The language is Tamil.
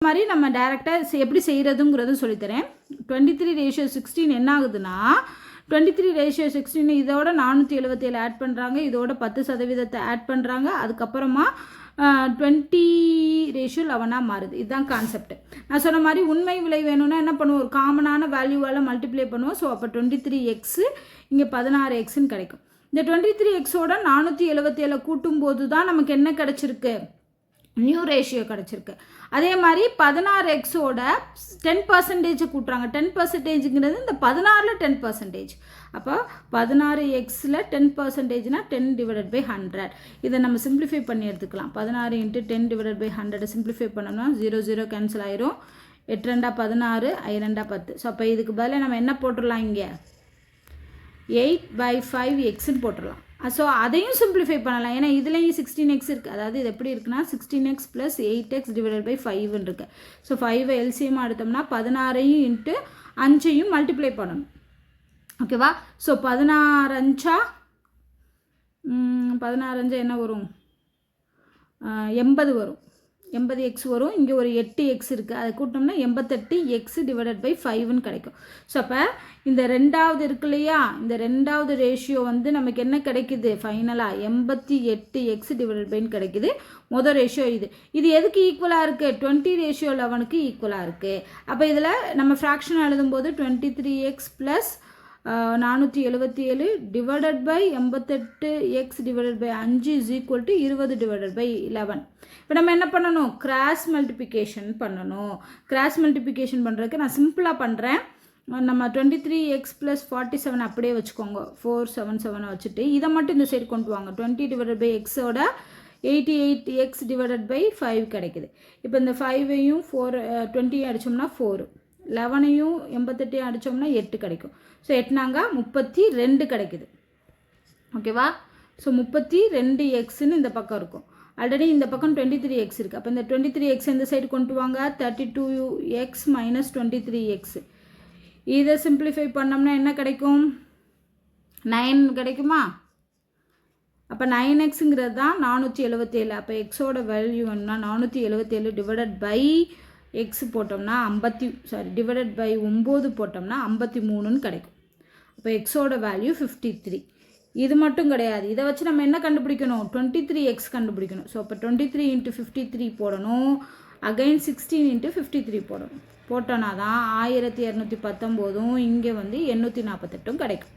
மாதிரி நம்ம டேரெக்டாக எப்படி செய்கிறதுங்கிறதும் சொல்லித்தரேன். 23:16 என்ன ஆகுதுன்னா 23:16 இதோட 477 ஆட் பண்ணுறாங்க, இதோட 10% ஆட் பண்ணுறாங்க, அதுக்கப்புறமா 20:11 மாறுது. இதுதான் கான்செப்ட். நான் சொன்ன மாதிரி உண்மை விலை வேணும்னா என்ன பண்ணுவோம், ஒரு காமனான வேல்யூவால் மல்டிப்ளை பண்ணுவோம். ஸோ அப்போ 23x இங்கே 16xன்னு கிடைக்கும். இந்த 23xோட 477 கூட்டும்போது தான் நமக்கு என்ன கிடச்சிருக்கு, நியூ ரேஷியோ கிடச்சிருக்கு. அதே மாதிரி 16xோட 10% கூட்டுறாங்க. 10%ங்கிறது இந்த 16ல் 10%. அப்போ 16xல் 10%னா 10/100. இதை நம்ம சிம்பிளிஃபை பண்ணி எடுத்துக்கலாம். 16 × 10/100 சிம்பிளிஃபை பண்ணோம்னா 0 0 கேன்சல் ஆயிரும். 8 2 16, 5 2 10. ஸோ அப்போ இதுக்கு பதிலாக நம்ம என்ன போட்டுடலாம், இங்கே 8/5xன்னு போட்டுடலாம். ஸோ அதையும் சிம்பிளிஃபை பண்ணலாம். ஏன்னா இதுலேயும் 16x இருக்குது. அதாவது இது எப்படி இருக்குன்னா 16x + 8x / 5ன்னு இருக்குது. ஸோ 5 எல்சிஎம் எடுத்தோம்னா 16ஐயும் × 5ஐயும் மல்டிப்ளை பண்ணணும். ஓகேவா? ஸோ 16 5 என்ன வரும், 80 வரும். 80x வரும். இங்கே ஒரு 8x இருக்குது, அதை கூட்டினோம்னா 88x / 5ன்னு கிடைக்கும். ஸோ அப்போ இந்த ரெண்டாவது இருக்கு இல்லையா, இந்த ரெண்டாவது ரேஷியோ வந்து நமக்கு என்ன கிடைக்குது, ஃபைனலாக 88x / 5 கிடைக்குது. மொதல் ரேஷியோ இது எதுக்கு ஈக்குவலாக இருக்குது, 20:11க்கு ஈக்குவலாக இருக்குது. அப்போ இதில் நம்ம ஃப்ராக்ஷன் எழுதும்போது 23x + 477 டிவைடட் பை 88x / 5 = 20/11. இப்போ நம்ம என்ன பண்ணணும், கிராஸ் மல்டிப்ளிகேஷன் பண்ணணும். கிராஸ் மல்டிப்ளிகேஷன் பண்ணுறதுக்கு நான் சிம்பிளாக பண்ணுறேன். நம்ம 23x + 47 அப்படியே வச்சுக்கோங்க. 477 வச்சுட்டு இதை மட்டும் இந்த சைடு கொண்டு வாங்க. 20/xோட 88x / 5 கிடைக்குது. இப்போ இந்த 5ஐயும் 20 அடித்தோம்னா 4, 11ஐயும் 88ஐயும் அடித்தோம்னா 8 கிடைக்கும். ஸோ 8 32 கிடைக்குது. ஓகேவா? ஸோ 32xன்னு இந்த பக்கம் இருக்கும். ஆல்ரெடி இந்த பக்கம் 23x இருக்குது. அப்போ இந்த 23x இந்த சைடு கொண்டு வாங்க. 32x - 23x. இதை சிம்பிளிஃபை பண்ணோம்னா என்ன கிடைக்கும், 9 கிடைக்குமா? அப்போ 9xங்கிறது தான் 477. அப்போ எக்ஸோட வேல்யூ வேணும்னா 477 டிவைடட் பை எக்ஸ் போட்டோம்னா டிவைடட் பை 9 போட்டோம்னா 53ன்னு கிடைக்கும். அப்போ எக்ஸோட வேல்யூ 53. இது மட்டும் கிடையாது, இதை வச்சு நம்ம என்ன கண்டுபிடிக்கணும், 23x கண்டுபிடிக்கணும். ஸோ அப்போ 23 × 53 போடணும். அகைன் 16 × 53 போடணும். போட்டோன்னா தான் 1219 இங்கே வந்து 848 கிடைக்கும்.